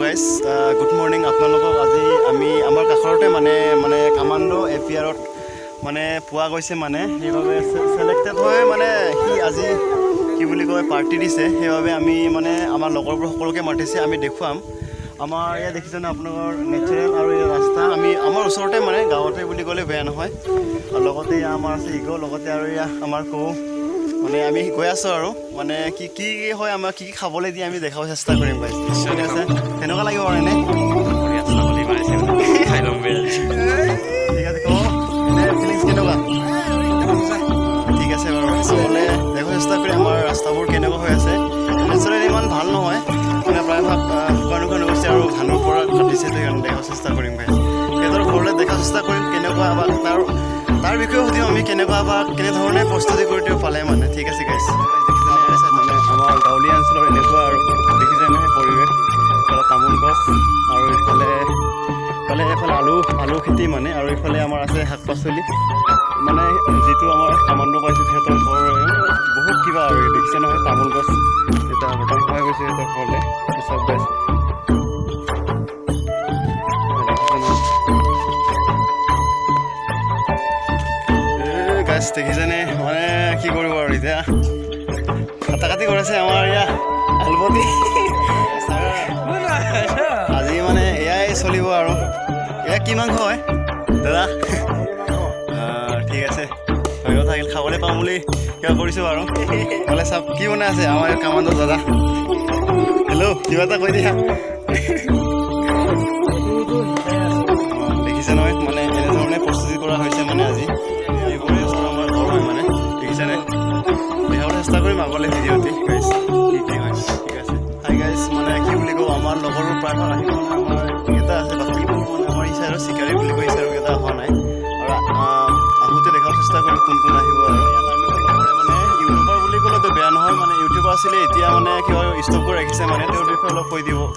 guys good morning আপোনালোকক আজি আমি আমাৰ কাষৰতে মানে কামাণ্ড এপিয়াৰত মানে পোৱা গৈছে মানে সেইবাবে চিলেক্টেড হৈ মানে সি আজি কি বুলি কয় পাৰ্টি দিছে সেইবাবে আমি মানে আমাৰ লগৰবোৰ সকলোকে মাতিছে আমি দেখুৱাম আমাৰ ইয়াত দেখিছেনে আপোনালোকৰ নেচাৰেল আৰু এই ৰাস্তা আমি আমাৰ ওচৰতে মানে গাঁৱতে বুলি ক'লে বেয়া নহয় আৰু লগতে আমাৰ আছে ইগ' লগতে আৰু এয়া আমাৰ কৌ মানে আমি গৈ আছোঁ আৰু মানে কি হয় আমাক কি খাবলৈ দিয়ে আমি দেখাব চেষ্টা কৰিম গাইজ ঠিক আছে কেনেকুৱা লাগিব আৰু এনে ঠিক আছে কওঁ এনে ফিলিংছ কেনেকুৱা ঠিক আছে বাৰু চাবলৈ দেখাব চেষ্টা কৰি আমাৰ ৰাস্তাবোৰ কেনেকুৱা হৈ আছে নেচাৰেলি ইমান ভাল নহয় মানে প্ৰায়ভাগ শুকান হৈছে আৰু ধানৰ পৰা কাটিছে সেইকাৰণে দেখাব চেষ্টা কৰিম গাইজ সিহঁতৰ ঘৰলৈ দেখাব চেষ্টা কৰিম কেনেকুৱা বা তাৰ বিষয়ে সুধিম আমি কেনেকুৱা বা কেনেধৰণে প্ৰস্তুতি কৰি দিব পালে মানে ঠিক আছে গাইজ মানে আমাৰ গাঁৱলীয়া অঞ্চলৰ এনেকুৱা আৰু দেখিছেনে পৰিৱেশ এইফালে তামোল গছ আৰু এইফালে আলু খেতি মানে আৰু এইফালে আমাৰ আছে শাক পাচলি মানে যিটো আমাৰ কামাণ্ড পাইছোঁ সিহঁতৰ ঘৰ বহুত কিবা আৰু দেখিছে নহয় তামোল গছ এতিয়া বৰ্তমান হৈ গৈছে সিহঁতৰ ঘৰলৈ চব গাইজ দেখিছেনে মানে কি কৰিব আৰু এতিয়া কাটি কৰিছে আমাৰ এয়া আলবতি আজি মানে এয়াই চলিব আৰু এয়া কি মাংস হয় দাদা ঠিক আছে হয়তো থাকিল খাবলৈ পাম বুলি কিবা কৰিছোঁ আৰু নহ'লে চাওক কি বনাই আছে আমাৰ কামাণ্ডৰ দাদা হেল্ল' কিবা এটা কৈ দিয়া দেখিছে নহয় মানে এনেধৰণে প্ৰস্তুতি কৰা হৈছে মানে আজি এইবোৰে আমাৰ ঘৰ হয় মানে দেখিছেনে দেখাবলৈ চেষ্টা কৰিম আগলৈ ভিডিঅ'টি গাইজ কি হয় ঠিক আছে হাই গাইজ মানে কি বুলি কওঁ আমাৰ লগৰবোৰ প্ৰায়ভাগ আহিব আমাৰ কেইটা আছে বাকীবোৰ মানে আমাৰ এই চাইডৰ চিকাৰী বুলি কৈ চাইডৰ কেইটা অহা নাই আৰু আহোঁতে দেখাব চেষ্টা কৰিম কোন আহিব আৰু মানে ইউটিউবাৰ বুলি ক'লেতো বেয়া নহয় মানে ইউটিউবাৰ আছিলে এতিয়া মানে কি হয় ষ্টপ কৰি ৰাখিছে মানে তেওঁৰ বিষয়ে অলপ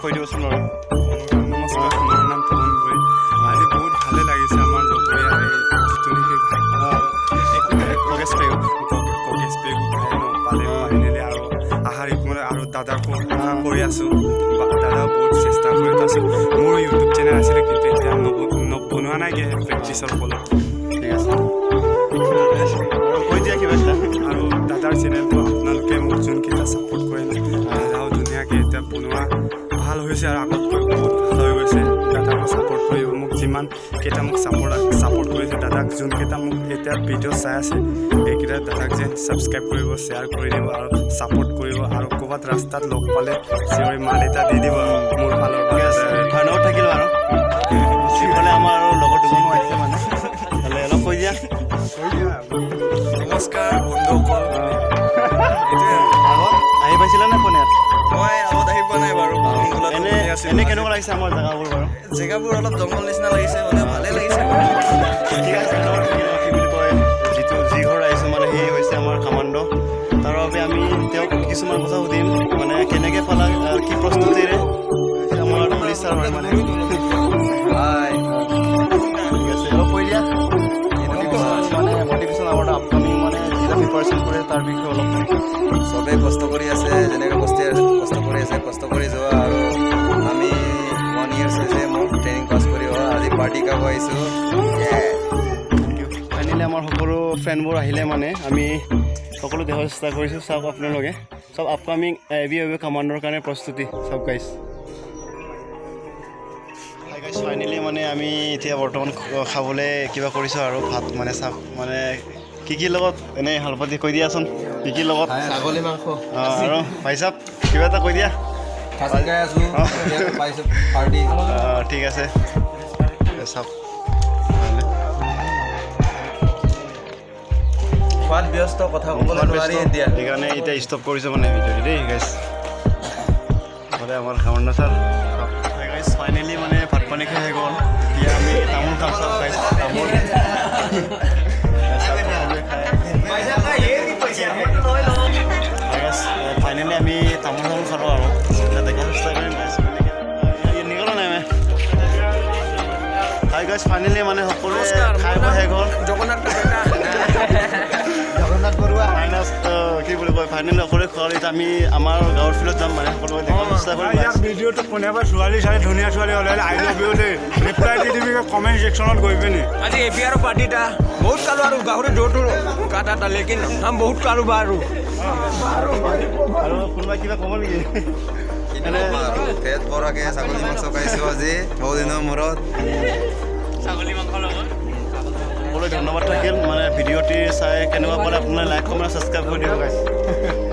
কৈ দিবচোন বাৰু নমস্কাৰ মোৰ নাম তৰুণ গগৈ আজি বহুত ভালে লাগিছে আমাৰ লগৰীয়া যিটো নেকি কগেছ পেগু পালে ফাইনেলি আৰু আহাৰ মানে আৰু দাদাকো কৰি আছোঁ দাদাও বহুত চেষ্টা কৰি তাৰপিছত মোৰ ইউটিউব চেনেল আছিলে কিন্তু এতিয়া বনোৱা নাইগৈ প্ৰেক্টিছৰ ফলত ঠিক আছে কৈ দিয়া কিবা এটা আৰু দাদাৰ চেনেলটো আপোনালোকে মোক যোনকেইটা ছাপোৰ্ট কৰে ন দাদাও ধুনীয়াকৈ এতিয়া বনোৱা ভাল হৈছে আৰু আগতকৈ বহুত ভাল হৈ গৈছে দাদাকো ছাপোৰ্ট কৰিব মোক যিমানকেইটা মোক ছাপোৰ্ট কৰিছে দাদাক যোনকেইটা মোক এতিয়া ভিডিঅ' চাই আছে এইকেইটা দাদাক যেন ছাবস্ক্ৰাইব কৰিব শ্বেয়াৰ কৰি দিব আৰু ছাপোৰ্ট কৰিব আৰু ক'ৰবাত ৰাস্তাত লগ পালে চিঞৰি মাত এটা দি দিব মোৰ ফালৰ পৰা ধন্যবাদ থাকিল বাৰু সিফালে আমাৰ আৰু লগৰ দুজনো আহিছে মানে হ'লে অলপ কৈ দিয়া নমস্কাৰ বন্ধুসকল আগত আহি পাইছিলা নে কোনে মই আগত আহি পোৱা নাই বাৰু এনে কেনেকুৱা লাগিছে আমাৰ জেগাবোৰ বাৰু জেগাবোৰ অলপ জংঘল নিচিনা লাগিছে মানে ভালেই লাগিছে ঠিক আছে কি বুলি কয় যি ঘৰ আহিছোঁ মানে সেই হৈছে আমাৰ কামাণ্ড তাৰ বাবে আমি তেওঁক কিছুমান কথা সুধিম মানে কেনেকৈ পালা কি প্ৰস্তুতিৰে আমাৰ উৰিষ্যাৰ হয় মানে ঠিক আছে অলপ কৈ দিয়া মানে মটিভেশ্যন আমাৰ আপকামিং মানে যিটা প্ৰিপাৰেশ্যন কৰে তাৰ বিষয়ে অলপ চবেই কষ্ট কৰি আছে যেনেকৈ কষ্ট কৰি যোৱা আৰু আমি 1 years হৈছে মোক ট্ৰেইনিং পাছ কৰি আজি পাৰ্টি খাব আহিছোঁ ফাইনেলি আমাৰ সকলো ফ্ৰেণ্ডবোৰ আহিলে মানে আমি সকলো দেখাব চেষ্টা কৰিছোঁ চাওক আপোনালোকে চব আপকামিং এবি কামাণ্ডৰ কাৰণে প্ৰস্তুতি চব গাইজ ফাইনেলি মানে আমি এতিয়া বৰ্তমান খাবলৈ কিবা কৰিছোঁ আৰু ভাত মানে চাওক মানে কি লগত এনেই হালপাতি কৈ দিয়াচোন কি লগত ছাগলী মাংস আৰু ভাই চাপ কিবা এটা কৈ দিয়া ঠিক আছে চাওক খোৱাত ব্যস্ত কথা ক'বলৈ নোৱাৰি এতিয়া সেইকাৰণে এতিয়া ষ্টপ কৰিছোঁ মানে ভিডিঅ'টো দেই গাইজ হ'লে আমাৰ কামাণ্ড ছাৰ গাইজ ফাইনেলি মানে ভাত পানী খাই হৈ গ'ল এতিয়া আমি তামোল খাম চাওক গাইজ তামোল ফাইনেলি আমি তামোল খালোঁ আৰু দেখা চেষ্টা কৰিম নিকলো নাই হাই গাইজ ফাইনেলি মানে সকলোৱে খাই বৈ শেষ হ'ল জগন্নাথ জগন্নাথ বৰুৱা মাইনাছ কি বুলি কয় ফাইনেলি অকলে খোৱালে এতিয়া আমি আমাৰ গাঁৱৰ ফিল্ডত যাম মানে সকলোকে দেখাব চেষ্টা কৰিম ইয়াৰ ভিডিঅ'টো কোনোবা ছোৱালী চাই ধুনীয়া ছোৱালী হ'লে আই লাভ ইউ দেই ৰিপ্লাই দি দিবি কমেণ্ট ছেকশ্যনত গৈ পিনি আজি এপিআৰ পাৰ্টিটা বহুত কালো আৰু গাহৰি দৌৰটো কাটা লেকিন আম বহুত কালো বাৰু আৰু কোনোবাই কিবা ক'ব নেকি পেট ভৰাকৈ ছাগলী মাংস খাইছোঁ আজি বহু দিনৰ মূৰত সকলোৱে ধন্যবাদ থাকিল মানে ভিডিঅ'টি চাই কেনেকুৱা পালে আপোনালোকে লাইক কমেণ্ট ছাবস্ক্ৰাইব কৰি দিব গাইছ